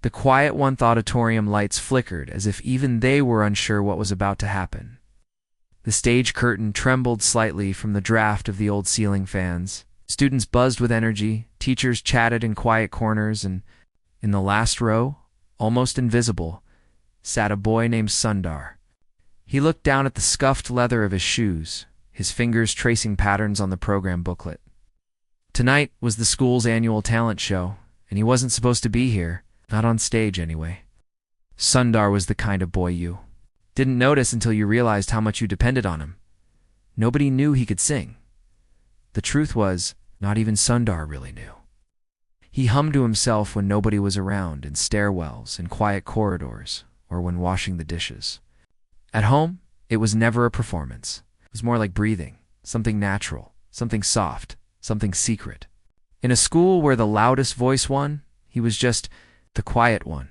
The quiet one auditorium lights flickered as if even they were unsure what was about to happen. The stage curtain trembled slightly from the draft of the old ceiling fans. Students buzzed with energy, teachers chatted in quiet corners, and in the last row, almost invisible, sat a boy named Sundar. He looked down at the scuffed leather of his shoes, his fingers tracing patterns on the program booklet. Tonight was the school's annual talent show, and he wasn't supposed to be here, not on stage anyway. Sundar was the kind of boy you didn't notice until you realized how much you depended on him. Nobody knew he could sing. The truth was, not even Sundar really knew. He hummed to himself when nobody was around, in stairwells, in quiet corridors, or when washing the dishes. At home, it was never a performance. It was more like breathing, something natural, something soft, something secret. In a school where the loudest voice won, he was just the quiet one,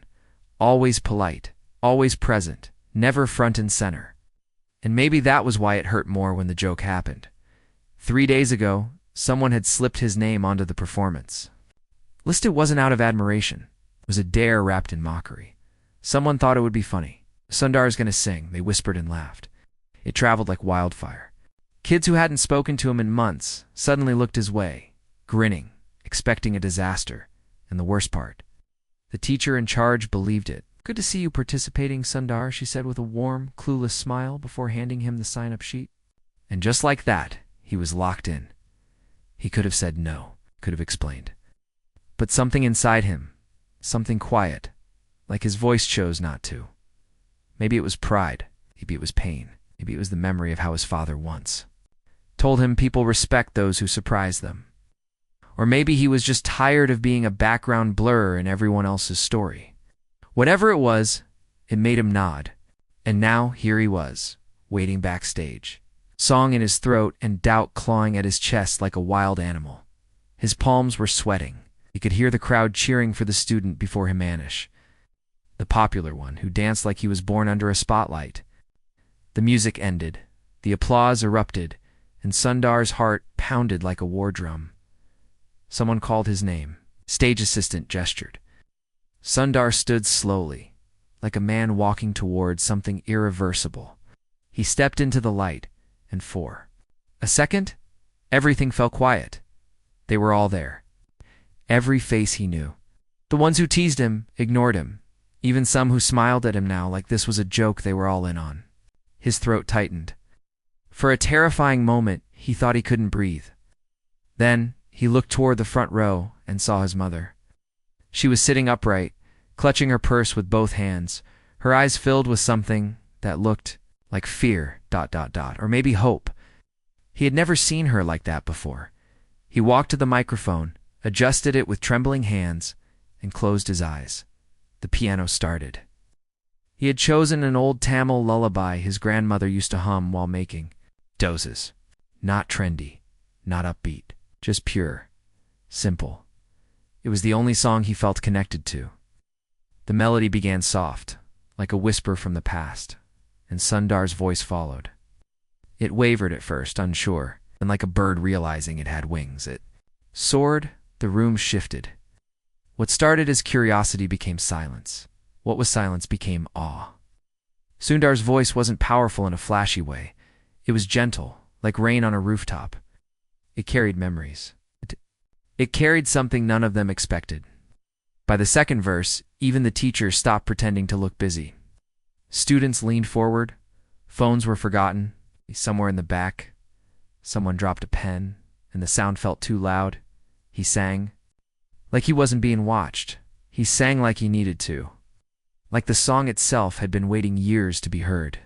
always polite, always present, never front and center. And maybe that was why it hurt more when the joke happened. 3 days ago, someone had slipped his name onto the performance. List, it wasn't out of admiration. It was a dare wrapped in mockery. Someone thought it would be funny. Sundar's gonna sing, they whispered and laughed. It traveled like wildfire. Kids who hadn't spoken to him in months suddenly looked his way, grinning, expecting a disaster. And the worst part, the teacher in charge believed it. "Good to see you participating, Sundar," she said with a warm, clueless smile before handing him the sign-up sheet. And just like that, he was locked in. He could have said no, could have explained. But something inside him, something quiet, like his voice chose not to. Maybe it was pride, maybe it was pain, maybe it was the memory of how his father once told him people respect those who surprise them. Or maybe he was just tired of being a background blur in everyone else's story. Whatever it was, it made him nod. And now here he was, waiting backstage, song in his throat and doubt clawing at his chest like a wild animal. His palms were sweating. He could hear the crowd cheering for the student before him vanish. The popular one who danced like he was born under a spotlight. The music ended. The applause erupted, and Sundar's heart pounded like a war drum. Someone called his name. Stage assistant gestured. Sundar stood slowly, like a man walking toward something irreversible. He stepped into the light, and for a second, everything fell quiet. They were all there. Every face he knew. The ones who teased him, ignored him. Even some who smiled at him now like this was a joke they were all in on. His throat tightened. For a terrifying moment, he thought he couldn't breathe. Then, he looked toward the front row and saw his mother. She was sitting upright, clutching her purse with both hands, her eyes filled with something that looked like fear, or maybe hope. He had never seen her like that before. He walked to the microphone, adjusted it with trembling hands, and closed his eyes. The piano started. He had chosen an old Tamil lullaby his grandmother used to hum while making dozes. Not trendy, not upbeat, just pure, simple. It was the only song he felt connected to. The melody began soft, like a whisper from the past, and Sundar's voice followed. It wavered at first, unsure, and like a bird realizing it had wings, it soared. The room shifted. What started as curiosity became silence. What was silence became awe. Sundar's voice wasn't powerful in a flashy way. It was gentle, like rain on a rooftop. It carried memories. It carried something none of them expected. By the second verse, even the teacher stopped pretending to look busy. Students leaned forward. Phones were forgotten. Somewhere in the back, someone dropped a pen, and the sound felt too loud. He sang. Like he wasn't being watched. He sang like he needed to. Like the song itself had been waiting years to be heard.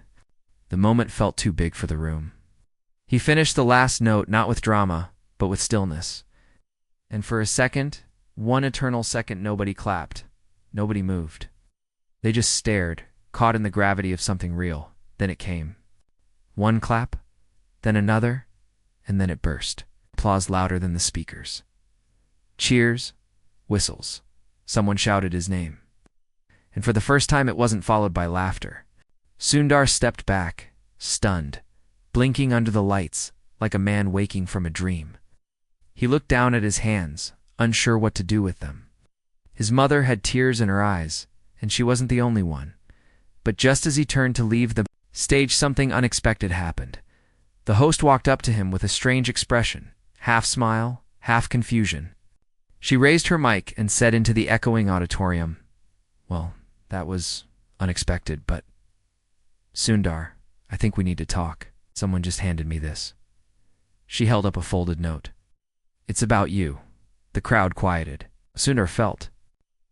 The moment felt too big for the room. He finished the last note not with drama, but with stillness. And for a second, one eternal second, nobody clapped. Nobody moved. They just stared, caught in the gravity of something real. Then it came. One clap, then another, and then it burst. Applause louder than the speakers. Cheers, whistles. Someone shouted his name. And for the first time it wasn't followed by laughter. Sundar stepped back, stunned, blinking under the lights, like a man waking from a dream. He looked down at his hands, unsure what to do with them. His mother had tears in her eyes, and she wasn't the only one. But just as he turned to leave the stage, something unexpected happened. The host walked up to him with a strange expression, half smile, half confusion. She raised her mic and said into the echoing auditorium, "Well, that was unexpected, but Sundar, I think we need to talk. Someone just handed me this." She held up a folded note. "It's about you." The crowd quieted. Sundar felt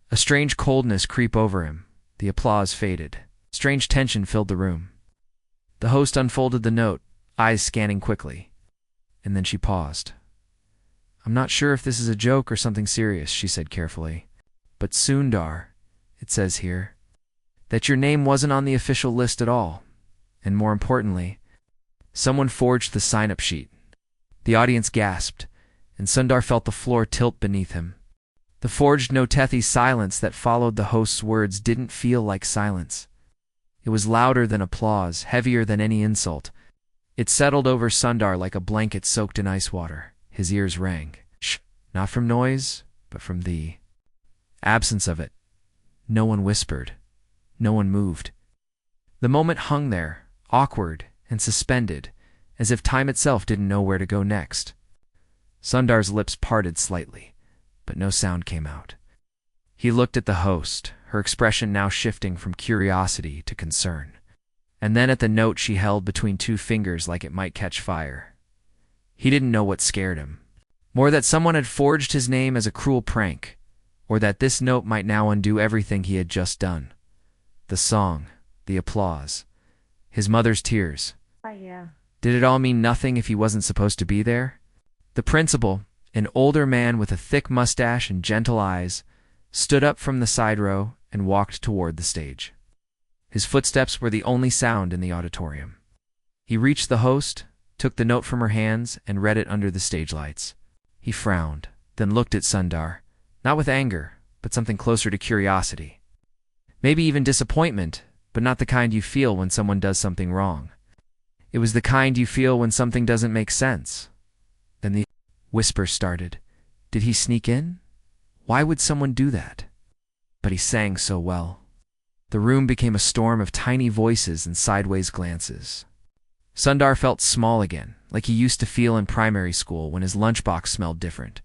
a strange coldness creep over him. The applause faded. Strange tension filled the room. The host unfolded the note, eyes scanning quickly. And then she paused. "I'm not sure if this is a joke or something serious," she said carefully. "But Sundar, it says here that your name wasn't on the official list at all. And more importantly, someone forged the sign-up sheet." The audience gasped, and Sundar felt the floor tilt beneath him. The forged no-tethi silence that followed the host's words didn't feel like silence. It was louder than applause, heavier than any insult. It settled over Sundar like a blanket soaked in ice water. His ears rang. Shh, not from noise, but from the absence of it. No one whispered. No one moved. The moment hung there, awkward and suspended, as if time itself didn't know where to go next. Sundar's lips parted slightly, but no sound came out. He looked at the host, her expression now shifting from curiosity to concern, and then at the note she held between two fingers like it might catch fire. He didn't know what scared him. More that someone had forged his name as a cruel prank, or that this note might now undo everything he had just done. The song, the applause, his mother's tears. Yeah. Did it all mean nothing if he wasn't supposed to be there? The principal, an older man with a thick mustache and gentle eyes, stood up from the side row and walked toward the stage. His footsteps were the only sound in the auditorium. He reached the host, took the note from her hands, and read it under the stage lights. He frowned, then looked at Sundar, not with anger, but something closer to curiosity. Maybe even disappointment, but not the kind you feel when someone does something wrong. It was the kind you feel when something doesn't make sense. Then the whisper started. Did he sneak in? Why would someone do that? But he sang so well. The room became a storm of tiny voices and sideways glances. Sundar felt small again, like he used to feel in primary school when his lunchbox smelled different,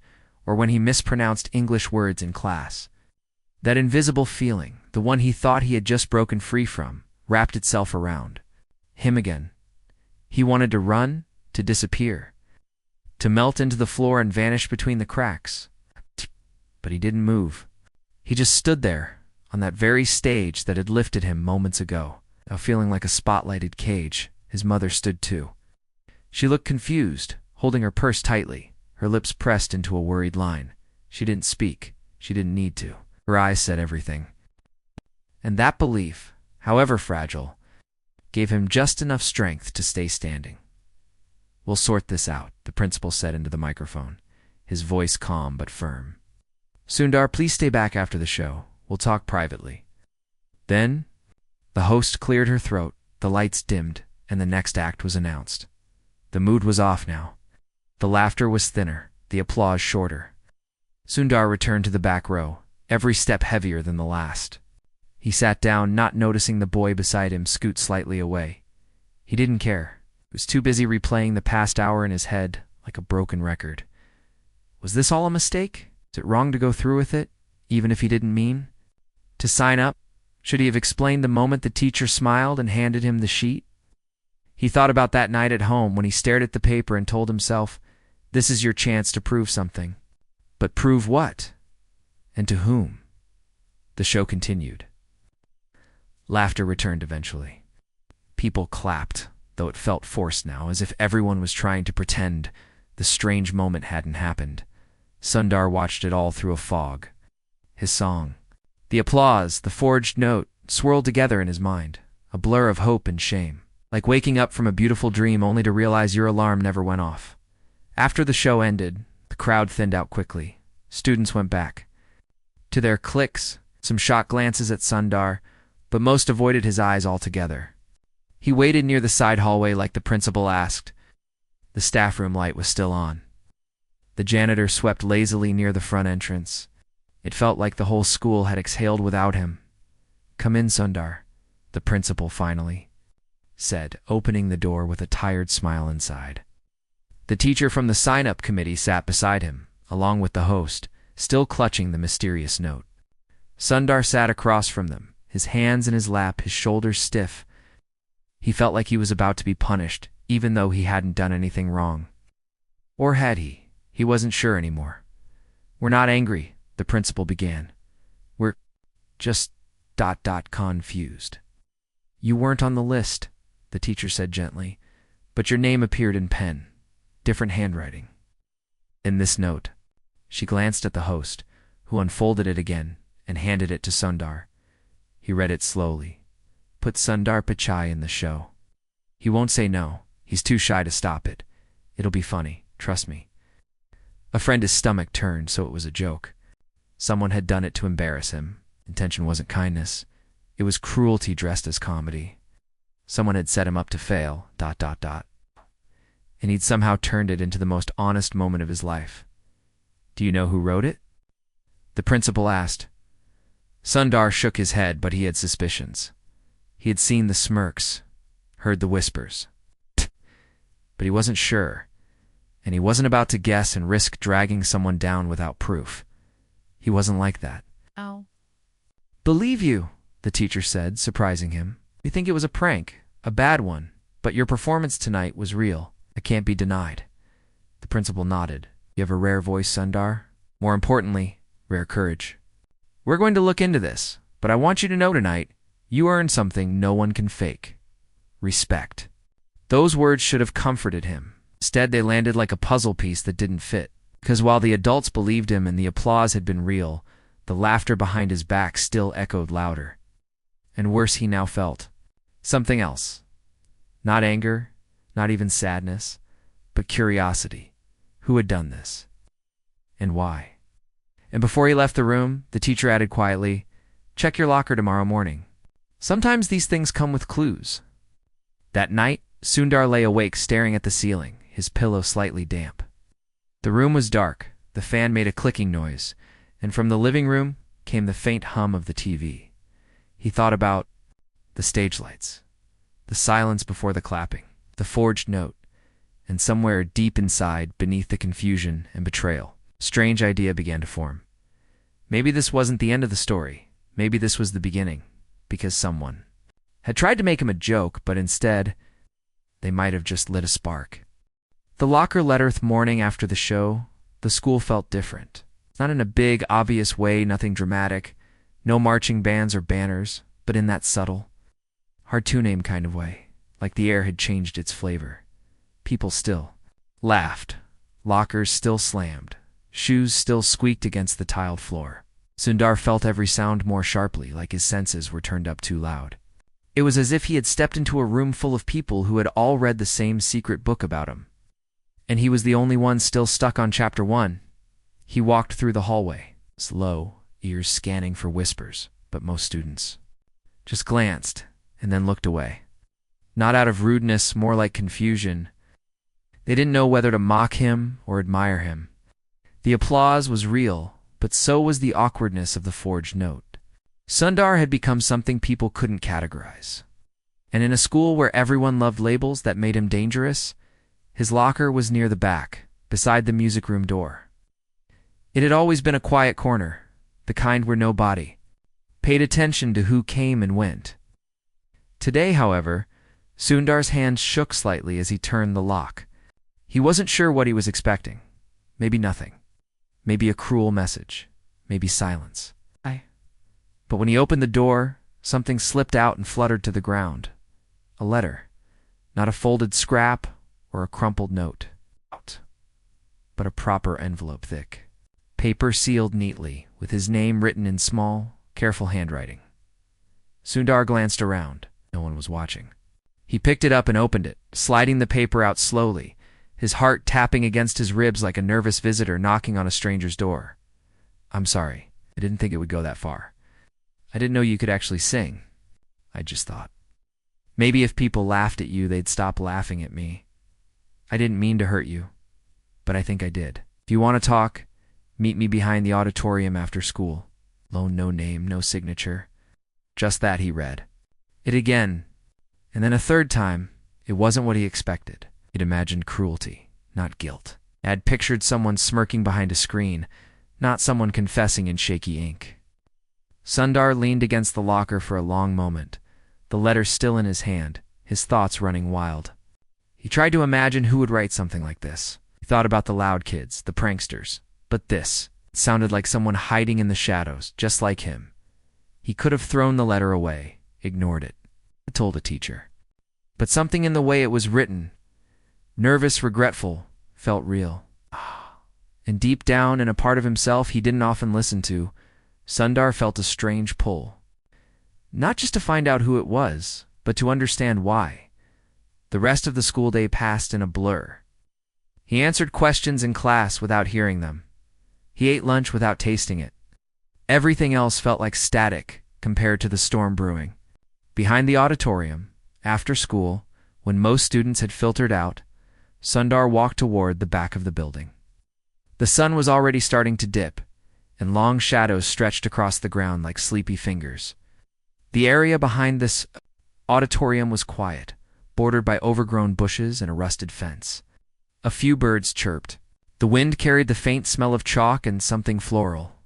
or when he mispronounced English words in class. That invisible feeling, the one he thought he had just broken free from, wrapped itself around him again. He wanted to run, to disappear, to melt into the floor and vanish between the cracks. But he didn't move. He just stood there, on that very stage that had lifted him moments ago, now feeling like a spotlighted cage. His mother stood too. She looked confused, holding her purse tightly, her lips pressed into a worried line. She didn't speak. She didn't need to. Her eyes said everything. And that belief, however fragile, gave him just enough strength to stay standing. "We'll sort this out," the principal said into the microphone, his voice calm but firm. "Sundar, please stay back after the show. We'll talk privately." Then, the host cleared her throat, the lights dimmed, and the next act was announced. The mood was off now. The laughter was thinner, the applause shorter. Sundar returned to the back row, every step heavier than the last. He sat down, not noticing the boy beside him scoot slightly away. He didn't care. He was too busy replaying the past hour in his head, like a broken record. Was this all a mistake? Was it wrong to go through with it, even if he didn't mean? To sign up? Should he have explained the moment the teacher smiled and handed him the sheet? He thought about that night at home when he stared at the paper and told himself, "This is your chance to prove something." But prove what? And to whom? The show continued. Laughter returned eventually. People clapped, though it felt forced now, as if everyone was trying to pretend the strange moment hadn't happened. Sundar watched it all through a fog. His song, the applause, the forged note, swirled together in his mind, a blur of hope and shame, like waking up from a beautiful dream only to realize your alarm never went off. After the show ended, the crowd thinned out quickly. Students went back to their cliques, some shocked glances at Sundar, but most avoided his eyes altogether. He waited near the side hallway like the principal asked. The staff room light was still on. The janitor swept lazily near the front entrance. It felt like the whole school had exhaled without him. "Come in, Sundar," the principal finally said, opening the door with a tired smile inside. The teacher from the sign-up committee sat beside him, along with the host, still clutching the mysterious note. Sundar sat across from them, his hands in his lap, his shoulders stiff. He felt like he was about to be punished, even though he hadn't done anything wrong. Or had he? He wasn't sure anymore. "We're not angry," the principal began. "We're just ... confused." "You weren't on the list," the teacher said gently, "but your name appeared in pen. Different handwriting. In this note." She glanced at the host, who unfolded it again and handed it to Sundar. He read it slowly. "Put Sundar Pichai in the show. He won't say no. He's too shy to stop it. It'll be funny, trust me." A friend's stomach turned, so it was a joke. Someone had done it to embarrass him. Intention wasn't kindness. It was cruelty dressed as comedy. Someone had set him up to fail, ... and he'd somehow turned it into the most honest moment of his life. "Do you know who wrote it?" the principal asked. Sundar shook his head, but he had suspicions. He had seen the smirks, heard the whispers. But he wasn't sure, and he wasn't about to guess and risk dragging someone down without proof. He wasn't like that. "Oh." "Believe you," the teacher said, surprising him. "We think it was a prank, a bad one, but your performance tonight was real. It can't be denied." The principal nodded. "You have a rare voice, Sundar. More importantly, rare courage. We're going to look into this, but I want you to know tonight, you earned something no one can fake. Respect." Those words should have comforted him. Instead, they landed like a puzzle piece that didn't fit. Because while the adults believed him and the applause had been real, the laughter behind his back still echoed louder. And worse, he now felt something else. Not anger, not even sadness, but curiosity. Who had done this? And why? And before he left the room, the teacher added quietly, "Check your locker tomorrow morning. Sometimes these things come with clues." That night, Sundar lay awake staring at the ceiling, his pillow slightly damp. The room was dark, the fan made a clicking noise, and from the living room came the faint hum of the TV. He thought about the stage lights, the silence before the clapping, the forged note, and somewhere deep inside, beneath the confusion and betrayal, a strange idea began to form. Maybe this wasn't the end of the story. Maybe this was the beginning, because someone had tried to make him a joke, but instead, they might have just lit a spark. The locker letter morning after the show, the school felt different. Not in a big, obvious way, nothing dramatic, no marching bands or banners, but in that subtle, hard-to-name kind of way, like the air had changed its flavor. People still laughed, lockers still slammed, shoes still squeaked against the tiled floor. Sundar felt every sound more sharply, like his senses were turned up too loud. It was as if he had stepped into a room full of people who had all read the same secret book about him. And he was the only one still stuck on chapter 1. He walked through the hallway, slow, ears scanning for whispers, but most students just glanced and then looked away. Not out of rudeness, more like confusion. They didn't know whether to mock him or admire him. The applause was real, but so was the awkwardness of the forged note. Sundar had become something people couldn't categorize. And in a school where everyone loved labels that made him dangerous, his locker was near the back, beside the music room door. It had always been a quiet corner, the kind where nobody paid attention to who came and went. Today, however, Sundar's hand shook slightly as he turned the lock. He wasn't sure what he was expecting. Maybe nothing. Maybe a cruel message. Maybe silence. But when he opened the door, something slipped out and fluttered to the ground. A letter. Not a folded scrap or a crumpled note. But a proper envelope thick. Paper sealed neatly, with his name written in small, careful handwriting. Sundar glanced around. No one was watching. He picked it up and opened it, sliding the paper out slowly, his heart tapping against his ribs like a nervous visitor knocking on a stranger's door. "I'm sorry. I didn't think it would go that far. I didn't know you could actually sing. I just thought. Maybe if people laughed at you, they'd stop laughing at me. I didn't mean to hurt you, but I think I did. If you want to talk, Meet me behind the auditorium after school. Lone, no name, no signature. Just that, he read. It again, and then a third time. It wasn't what he expected. He'd imagined cruelty, not guilt. Had pictured someone smirking behind a screen, not someone confessing in shaky ink. Sundar leaned against the locker for a long moment, the letter still in his hand, his thoughts running wild. He tried to imagine who would write something like this. He thought about the loud kids, the pranksters. But this sounded like someone hiding in the shadows, just like him. He could have thrown the letter away, ignored it, told a teacher. But something in the way it was written, nervous, regretful, felt real. And deep down in a part of himself he didn't often listen to, Sundar felt a strange pull. Not just to find out who it was, but to understand why. The rest of the school day passed in a blur. He answered questions in class without hearing them. He ate lunch without tasting it. Everything else felt like static compared to the storm brewing. Behind the auditorium, after school, when most students had filtered out, Sundar walked toward the back of the building. The sun was already starting to dip, and long shadows stretched across the ground like sleepy fingers. The area behind this auditorium was quiet, bordered by overgrown bushes and a rusted fence. A few birds chirped. The wind carried the faint smell of chalk and something floral.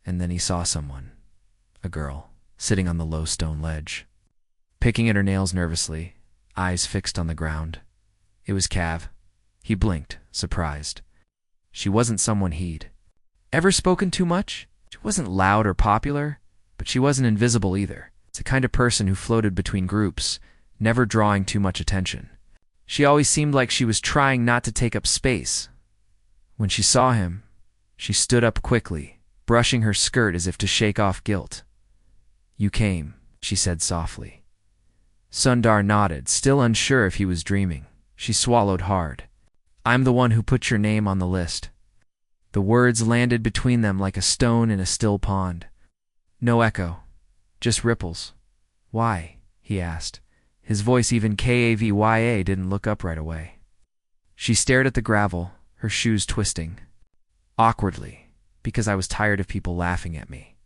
And then he saw someone, a girl, sitting on the low stone ledge, picking at her nails nervously, eyes fixed on the ground. It was Cav. He blinked, surprised. She wasn't someone he'd ever spoken too much. She wasn't loud or popular, but she wasn't invisible either. It's the kind of person who floated between groups, never drawing too much attention. She always seemed like she was trying not to take up space. When she saw him, she stood up quickly, brushing her skirt as if to shake off guilt. "You came," she said softly. Sundar nodded, still unsure if he was dreaming. She swallowed hard. "I'm the one who put your name on the list." The words landed between them like a stone in a still pond. No echo, just ripples. "Why?" he asked. His voice, even Kavya, didn't look up right away. She stared at the gravel, her shoes twisting. "Awkwardly, because I was tired of people laughing at me.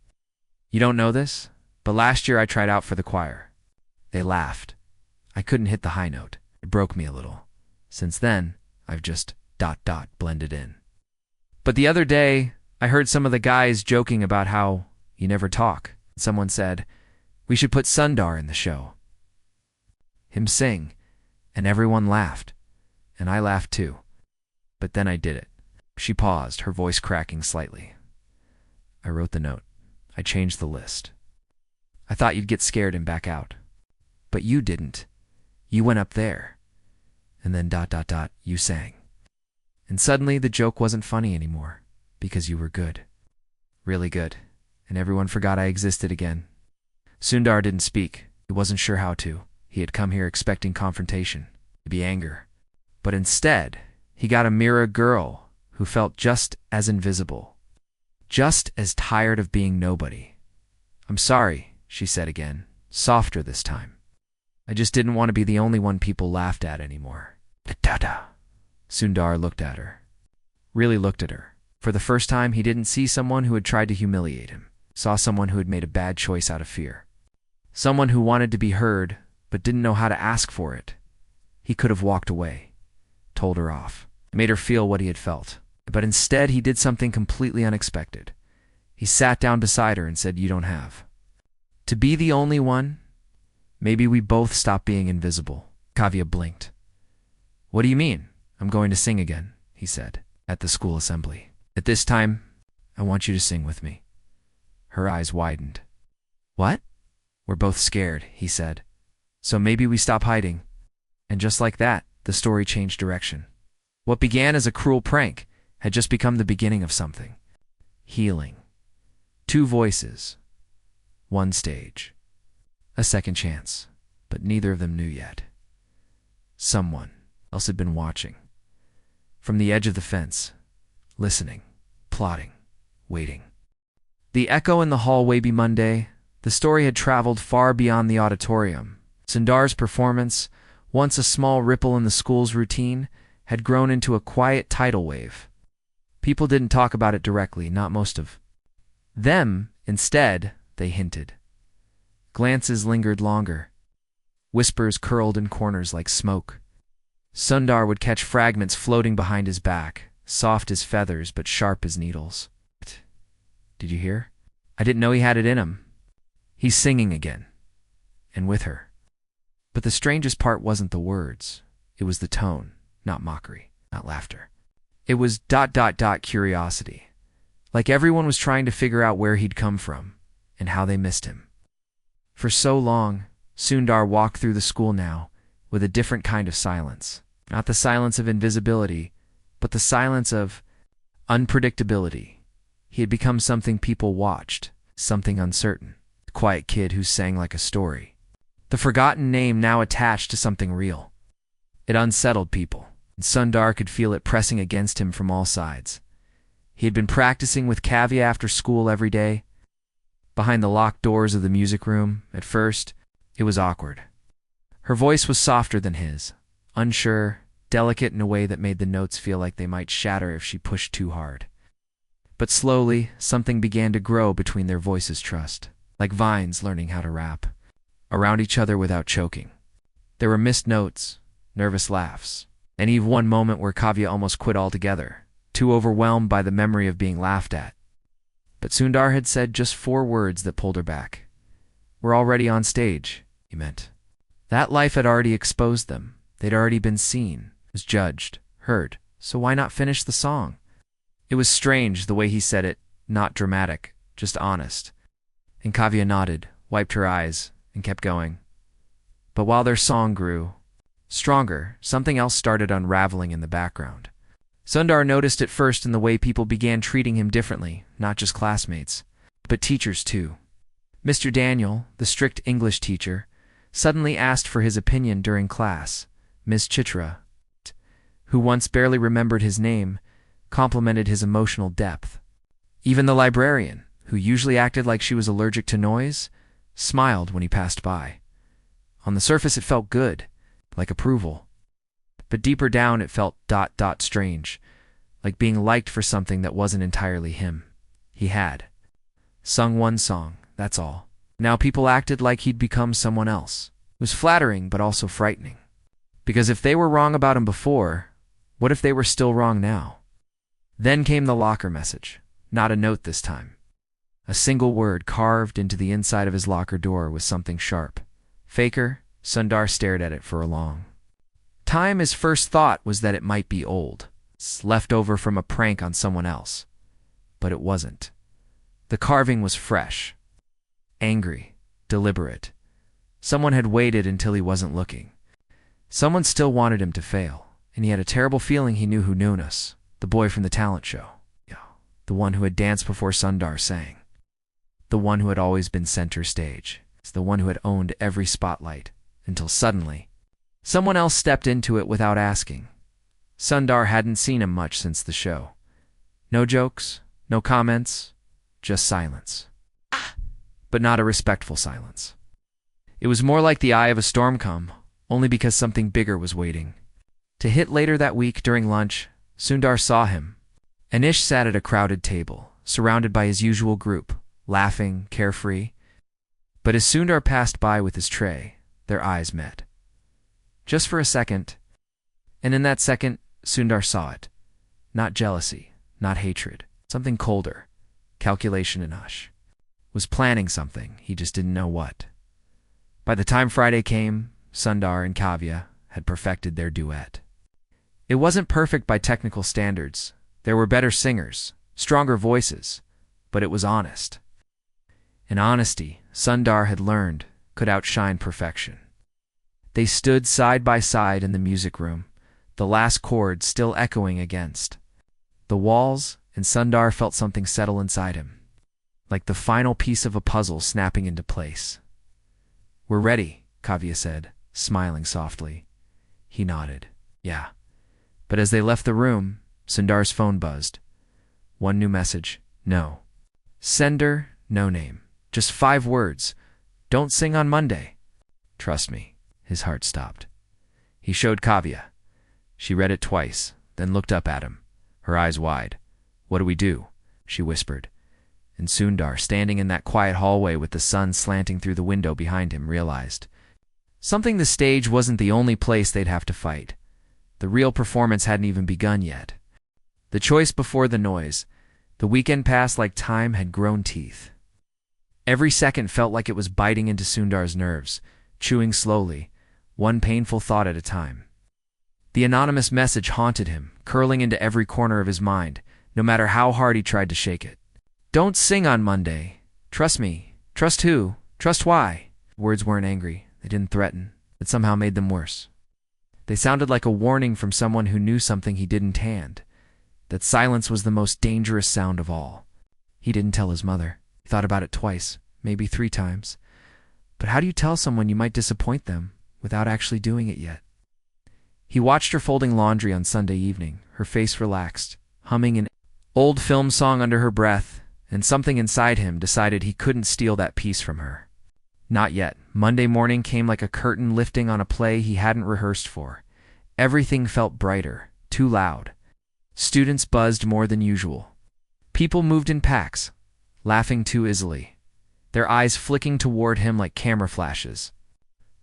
You don't know this, but last year I tried out for the choir. They laughed. I couldn't hit the high note. It broke me a little. Since then, I've just ... blended in. But the other day, I heard some of the guys joking about how you never talk. Someone said, we should put Sundar in the show. Him sing, and everyone laughed. And I laughed too. But then I did it." She paused, her voice cracking slightly. "I wrote the note. I changed the list. I thought you'd get scared and back out. But you didn't. You went up there. And then ... you sang. And suddenly the joke wasn't funny anymore, because you were good. Really good. And everyone forgot I existed again." Sundar didn't speak. He wasn't sure how to. He had come here expecting confrontation, maybe anger. But instead, he got a mirror girl who felt just as invisible, just as tired of being nobody. "I'm sorry," she said again, softer this time. "I just didn't want to be the only one people laughed at anymore." Da-da-da. Sundar looked at her. Really looked at her. For the first time, he didn't see someone who had tried to humiliate him. Saw someone who had made a bad choice out of fear. Someone who wanted to be heard, but didn't know how to ask for it. He could have walked away, told her off, made her feel what he had felt. But instead, he did something completely unexpected. He sat down beside her and said, "You don't have to be the only one. Maybe we both stop being invisible." Kavya blinked. "What do you mean?" "I'm going to sing again," he said, "at the school assembly. At this time, I want you to sing with me." Her eyes widened. "What?" "We're both scared," he said. "So maybe we stop hiding." And just like that, the story changed direction. What began as a cruel prank had just become the beginning of something. Healing. 2 voices. 1 stage. A second chance. But neither of them knew yet. Someone else had been watching. From the edge of the fence. Listening. Plotting. Waiting. The echo in the hallway be Monday. The story had traveled far beyond the auditorium. Sundar's performance, once a small ripple in the school's routine, had grown into a quiet tidal wave. People didn't talk about it directly, not most of them. Instead, they hinted. Glances lingered longer. Whispers curled in corners like smoke. Sundar would catch fragments floating behind his back, soft as feathers but sharp as needles. Did you hear? I didn't know he had it in him. He's singing again. And with her. But the strangest part wasn't the words. It was the tone, not mockery, not laughter. It was ... curiosity. Like everyone was trying to figure out where he'd come from and how they missed him. For so long, Sundar walked through the school now with a different kind of silence. Not the silence of invisibility, but the silence of unpredictability. He had become something people watched, something uncertain. The quiet kid who sang like a story. The forgotten name now attached to something real. It unsettled people, and Sundar could feel it pressing against him from all sides. He had been practicing with Kavya after school every day. Behind the locked doors of the music room, at first, it was awkward. Her voice was softer than his, unsure, delicate in a way that made the notes feel like they might shatter if she pushed too hard. But slowly, something began to grow between their voices' trust, like vines learning how to wrap around each other without choking. There were missed notes, nervous laughs, and even one moment where Kavya almost quit altogether, too overwhelmed by the memory of being laughed at. But Sundar had said just 4 words that pulled her back. "We're already on stage," he meant. That life had already exposed them. They'd already been seen, was judged, heard, so why not finish the song? It was strange the way he said it, not dramatic, just honest. And Kavya nodded, wiped her eyes, and kept going. But while their song grew stronger, something else started unraveling in the background. Sundar noticed it first in the way people began treating him differently, not just classmates, but teachers too. Mr. Daniel, the strict English teacher, suddenly asked for his opinion during class. Ms. Chitra, who once barely remembered his name, complimented his emotional depth. Even the librarian, who usually acted like she was allergic to noise, smiled when he passed by. On the surface it felt good, like approval. But deeper down it felt ... strange, like being liked for something that wasn't entirely him. He had sung one song, that's all. Now people acted like he'd become someone else. It was flattering but also frightening. Because if they were wrong about him before, what if they were still wrong now? Then came the locker message. Not a note this time. A single word carved into the inside of his locker door with something sharp. Faker. Sundar stared at it for a long time. His first thought was that it might be old, left over from a prank on someone else. But it wasn't. The carving was fresh, angry, deliberate. Someone had waited until he wasn't looking. Someone still wanted him to fail, and he had a terrible feeling he knew who knew us. The boy from the talent show. The one who had danced before Sundar sang. The one who had always been center stage. The one who had owned every spotlight. Until suddenly, someone else stepped into it without asking. Sundar hadn't seen him much since the show. No jokes, no comments, just silence. But not a respectful silence. It was more like the eye of a storm come, only because something bigger was waiting. To hit later that week during lunch, Sundar saw him. Anish sat at a crowded table, surrounded by his usual group, laughing, carefree. But as Sundar passed by with his tray, their eyes met. Just for a second, and in that second, Sundar saw it. Not jealousy, not hatred, something colder, calculation and hush. Was planning something, he just didn't know what. By the time Friday came, Sundar and Kavya had perfected their duet. It wasn't perfect by technical standards. There were better singers, stronger voices, but it was honest. And honesty, Sundar had learned, could outshine perfection. They stood side by side in the music room, the last chord still echoing against the walls, and Sundar felt something settle inside him, like the final piece of a puzzle snapping into place. "We're ready," Kavya said, smiling softly. He nodded. Yeah. But as they left the room, Sundar's phone buzzed. One new message. No. Sender, no name. Just 5 words. "Don't sing on Monday." "Trust me." His heart stopped. He showed Kavya. She read it twice, then looked up at him, her eyes wide. "What do we do?" she whispered. And Sundar, standing in that quiet hallway with the sun slanting through the window behind him, realized something: the stage wasn't the only place they'd have to fight. The real performance hadn't even begun yet. The choice before the noise. The weekend passed like time had grown teeth. Every second felt like it was biting into Sundar's nerves, chewing slowly, one painful thought at a time. The anonymous message haunted him, curling into every corner of his mind, no matter how hard he tried to shake it. "Don't sing on Monday. Trust me." Trust who? Trust why? Words weren't angry. They didn't threaten. It somehow made them worse. They sounded like a warning from someone who knew something he didn't hand. That silence was the most dangerous sound of all. He didn't tell his mother. He thought about it twice, maybe 3 times. But how do you tell someone you might disappoint them without actually doing it yet? He watched her folding laundry on Sunday evening, her face relaxed, humming an old film song under her breath, and something inside him decided he couldn't steal that peace from her. Not yet. Monday morning came like a curtain lifting on a play he hadn't rehearsed for. Everything felt brighter, too loud. Students buzzed more than usual. People moved in packs, laughing too easily, their eyes flicking toward him like camera flashes.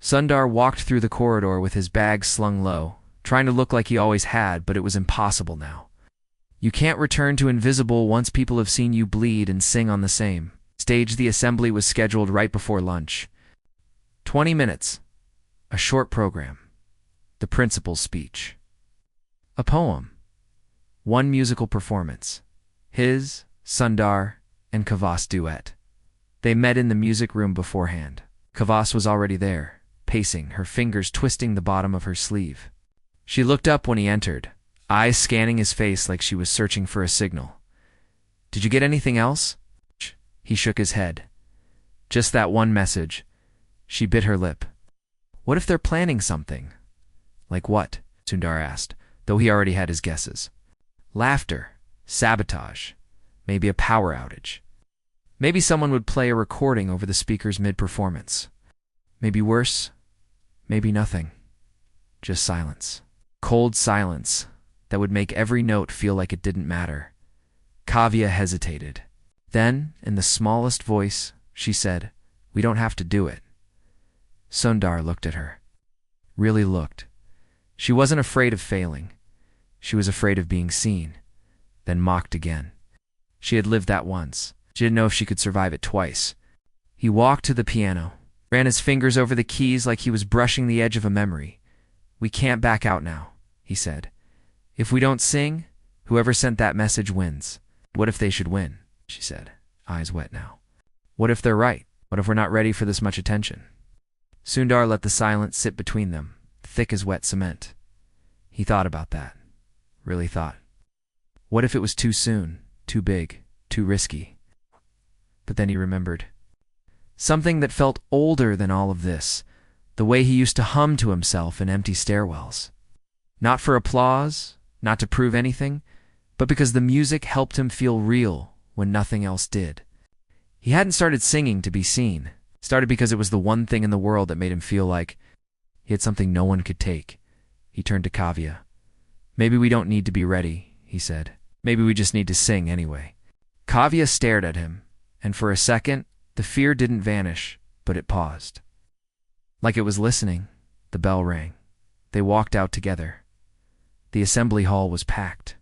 Sundar walked through the corridor with his bag slung low, trying to look like he always had, but it was impossible now. You can't return to invisible once people have seen you bleed and sing on the same stage. The assembly was scheduled right before lunch. 20 minutes. A short program. The principal's speech. A poem. 1 musical performance. His, Sundar, and Kava's duet. They met in the music room beforehand. Kavas was already there, pacing, her fingers twisting the bottom of her sleeve. She looked up when he entered, eyes scanning his face like she was searching for a signal. "Did you get anything else?" He shook his head. "Just that one message." She bit her lip. "What if they're planning something?" "Like what?" Sundar asked, though he already had his guesses. "Laughter. Sabotage. Maybe a power outage. Maybe someone would play a recording over the speakers mid-performance. Maybe worse. Maybe nothing. Just silence. Cold silence that would make every note feel like it didn't matter." Kavya hesitated. Then, in the smallest voice, she said, "We don't have to do it." Sundar looked at her. Really looked. She wasn't afraid of failing. She was afraid of being seen, then mocked again. She had lived that once. She didn't know if she could survive it twice. He walked to the piano, ran his fingers over the keys like he was brushing the edge of a memory. "We can't back out now," he said. "If we don't sing, whoever sent that message wins." "What if they should win?" she said, eyes wet now. "What if they're right? What if we're not ready for this much attention?" Sundar let the silence sit between them, thick as wet cement. He thought about that. Really thought. What if it was too soon, too big, too risky? But then he remembered something that felt older than all of this, the way he used to hum to himself in empty stairwells. Not for applause, not to prove anything, but because the music helped him feel real when nothing else did. He hadn't started singing to be seen. Started because it was the one thing in the world that made him feel like he had something no one could take. He turned to Kavya. "Maybe we don't need to be ready," he said. "Maybe we just need to sing anyway." Kavya stared at him, and for a second, the fear didn't vanish, but it paused. Like it was listening, the bell rang. They walked out together. The assembly hall was packed.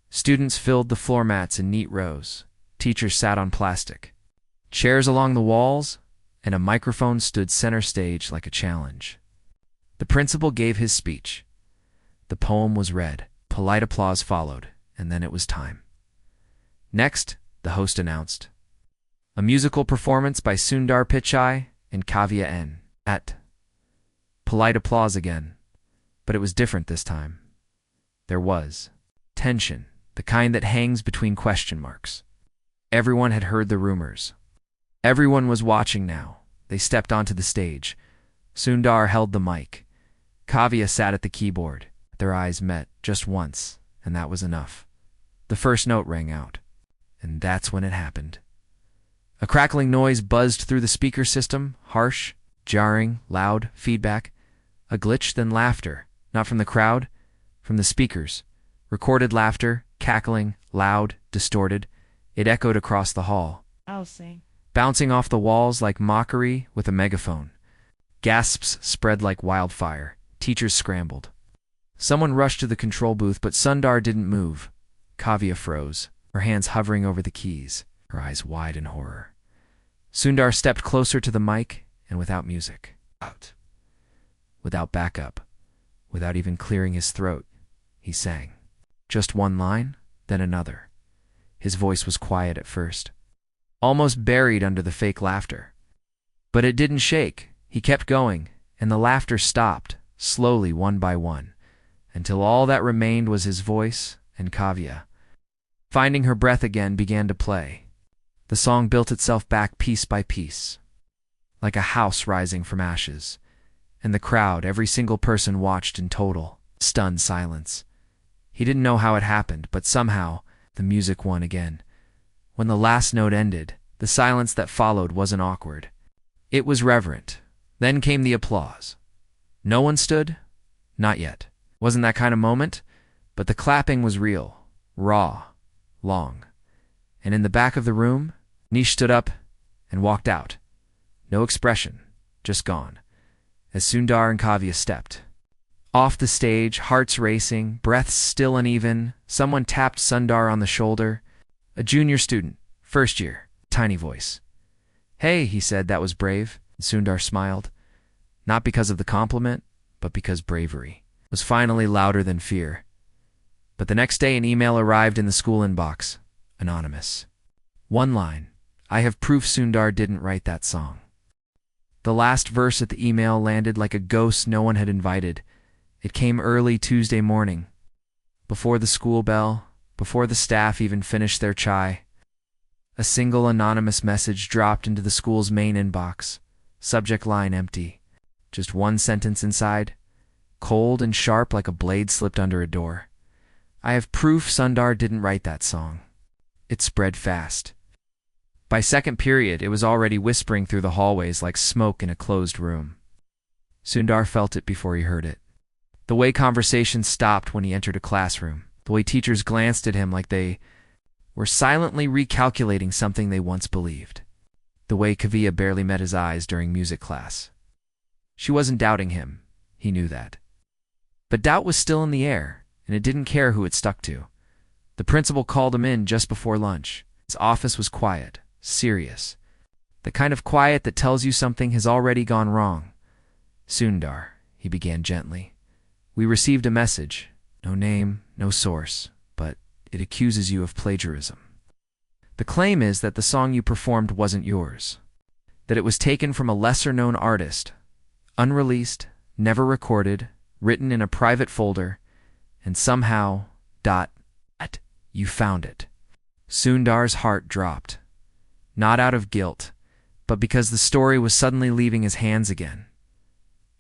Students filled the floor mats in neat rows. Teachers sat on plastic. Chairs along the walls, and a microphone stood center stage like a challenge. The principal gave his speech. The poem was read. Polite applause followed, and then it was time. Next, the host announced, "A musical performance by Sundar Pichai and Kavya N. At." Polite applause again, but it was different this time. There was tension, the kind that hangs between question marks. Everyone had heard the rumors. Everyone was watching now. They stepped onto the stage. Sundar held the mic. Kavya sat at the keyboard. Their eyes met just once, and that was enough. The first note rang out, and that's when it happened. A crackling noise buzzed through the speaker system, harsh, jarring, loud, feedback. A glitch, then laughter, not from the crowd, from the speakers. Recorded laughter, cackling, loud, distorted. It echoed across the hall, I'll sing. bouncing off the walls like mockery with a megaphone. Gasps spread like wildfire. Teachers scrambled. Someone rushed to the control booth, but Sundar didn't move. Kavya froze, her hands hovering over the keys, her eyes wide in horror. Sundar stepped closer to the mic, and without music, out, without backup, without even clearing his throat, he sang. Just one line, then another. His voice was quiet at first, almost buried under the fake laughter. But it didn't shake. He kept going, and the laughter stopped, slowly, one by one, until all that remained was his voice and Kavya. Finding her breath again, began to play. The song built itself back piece by piece, like a house rising from ashes, and the crowd, every single person, watched in total, stunned silence. He didn't know how it happened, but somehow the music won again. When the last note ended, the silence that followed wasn't awkward. It was reverent. Then came the applause. No one stood? Not yet. Wasn't that kind of moment? But the clapping was real, raw, long. And in the back of the room, Nish stood up and walked out. No expression, just gone. As Sundar and Kavya stepped. Off the stage, hearts racing, breaths still uneven, someone tapped Sundar on the shoulder. A junior student, first year, tiny voice. "Hey," he said, "that was brave." Sundar smiled. Not because of the compliment, but because bravery was finally louder than fear. But the next day an email arrived in the school inbox. Anonymous. One line. "I have proof Sundar didn't write that song." The last verse at the email landed like a ghost no one had invited. It came early Tuesday morning, before the school bell, before the staff even finished their chai. A single anonymous message dropped into the school's main inbox. Subject line empty. Just one sentence inside, cold and sharp like a blade slipped under a door. "I have proof Sundar didn't write that song." It spread fast. By second period, it was already whispering through the hallways like smoke in a closed room. Sundar felt it before he heard it. The way conversations stopped when he entered a classroom, the way teachers glanced at him like they were silently recalculating something they once believed, the way Kavya barely met his eyes during music class. She wasn't doubting him, he knew that. But doubt was still in the air, and it didn't care who it stuck to. The principal called him in just before lunch. His office was quiet, serious. The kind of quiet that tells you something has already gone wrong. "Sundar," he began gently, "we received a message. No name, no source, but it accuses you of plagiarism. The claim is that the song you performed wasn't yours, that it was taken from a lesser-known artist, unreleased, never recorded, written in a private folder, and somehow, you found it." Sundar's heart dropped, not out of guilt, but because the story was suddenly leaving his hands again.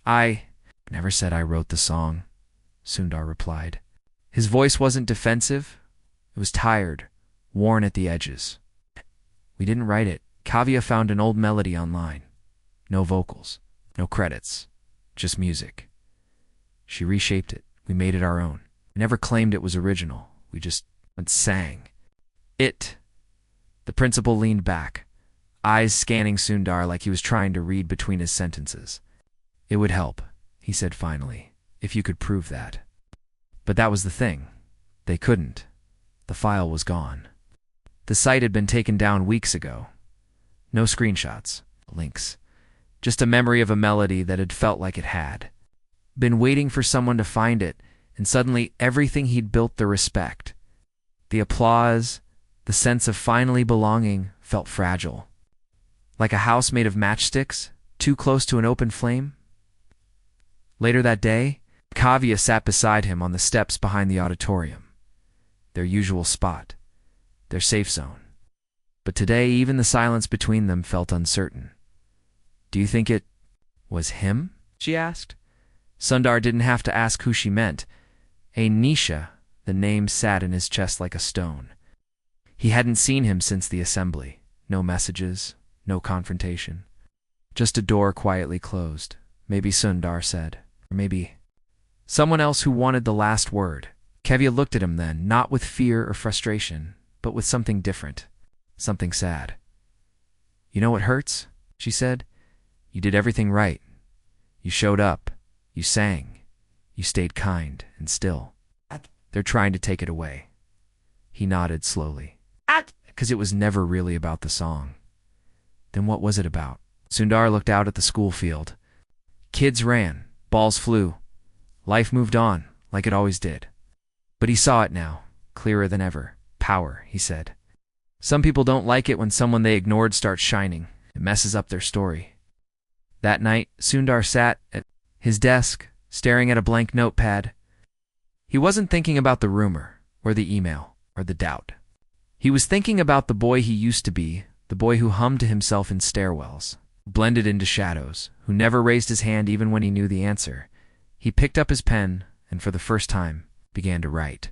"I never said I wrote the song," Sundar replied. His voice wasn't defensive, it was tired, worn at the edges. "We didn't write it. Kavya found an old melody online. No vocals, no credits, just music. She reshaped it. We made it our own. We never claimed it was original. We just sang it." The principal leaned back, eyes scanning Sundar like he was trying to read between his sentences. "It would help," he said finally, "if you could prove that." But that was the thing. They couldn't. The file was gone. The site had been taken down weeks ago. No screenshots, links. Just a memory of a melody that had felt like it had been waiting for someone to find it, and suddenly everything he'd built, the respect, the applause, the sense of finally belonging, felt fragile. Like a house made of matchsticks, too close to an open flame. Later that day, Kavya sat beside him on the steps behind the auditorium, their usual spot, their safe zone. But today, even the silence between them felt uncertain. "Do you think it was him?" she asked. Sundar didn't have to ask who she meant. Nisha, the name sat in his chest like a stone. He hadn't seen him since the assembly. No messages, no confrontation. Just a door quietly closed. Maybe Sundar said, or maybe someone else who wanted the last word. Kevya looked at him then, not with fear or frustration, but with something different, something sad. "You know what hurts?" she said. "You did everything right. You showed up. You sang. You stayed kind and still. They're trying to take it away." He nodded slowly. "Because it was never really about the song." "Then what was it about?" Sundar looked out at the school field. Kids ran. Balls flew. Life moved on, like it always did. But he saw it now, clearer than ever. "Power," he said. "Some people don't like it when someone they ignored starts shining. It messes up their story." That night, Sundar sat at his desk, staring at a blank notepad. He wasn't thinking about the rumor, or the email, or the doubt. He was thinking about the boy he used to be, the boy who hummed to himself in stairwells, blended into shadows, who never raised his hand even when he knew the answer. He picked up his pen, and for the first time, began to write.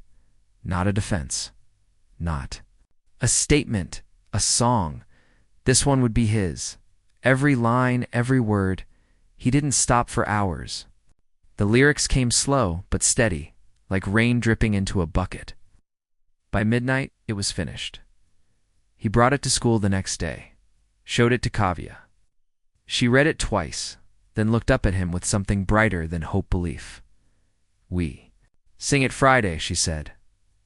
Not a defense. Not a statement. A song. This one would be his. Every line, every word. He didn't stop for hours. The lyrics came slow but steady, like rain dripping into a bucket. By midnight, it was finished. He brought it to school the next day, showed it to Kavya. She read it twice, then looked up at him with something brighter than hope-belief. "We sing it Friday," she said.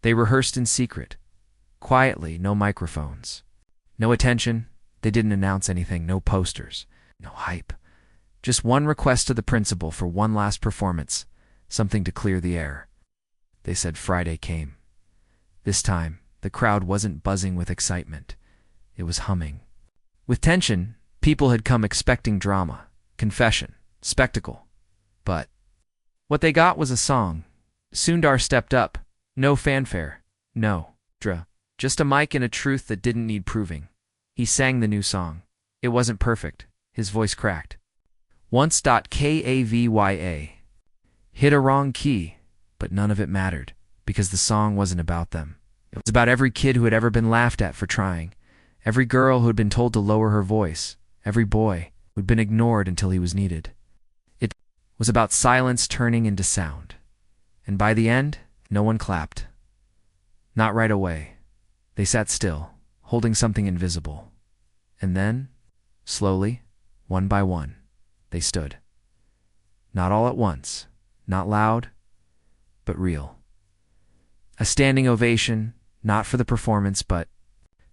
They rehearsed in secret, quietly, no microphones. No attention, they didn't announce anything, no posters, no hype. Just one request to the principal for one last performance, something to clear the air. They said Friday came. This time, the crowd wasn't buzzing with excitement. It was humming. With tension, people had come expecting drama, confession, spectacle. But what they got was a song. Sundar stepped up. No fanfare. No dra. Just a mic and a truth that didn't need proving. He sang the new song. It wasn't perfect. His voice cracked. Once.kavya. Hit a wrong key, but none of it mattered, because the song wasn't about them. It was about every kid who had ever been laughed at for trying, every girl who had been told to lower her voice, every boy who had been ignored until he was needed. It was about silence turning into sound. And by the end, no one clapped. Not right away. They sat still, holding something invisible. And then, slowly, one by one, they stood. Not all at once, not loud, but real. A standing ovation, not for the performance, but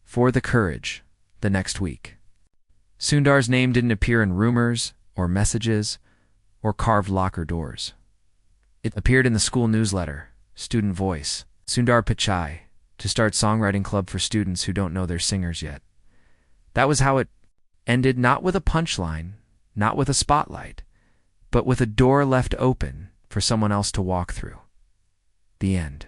for the courage, the next week. Sundar's name didn't appear in rumors, or messages, or carved locker doors. It appeared in the school newsletter, Student Voice, Sundar Pichai, to start songwriting club for students who don't know their singers yet. That was how it ended, not with a punchline, not with a spotlight, but with a door left open for someone else to walk through. The end.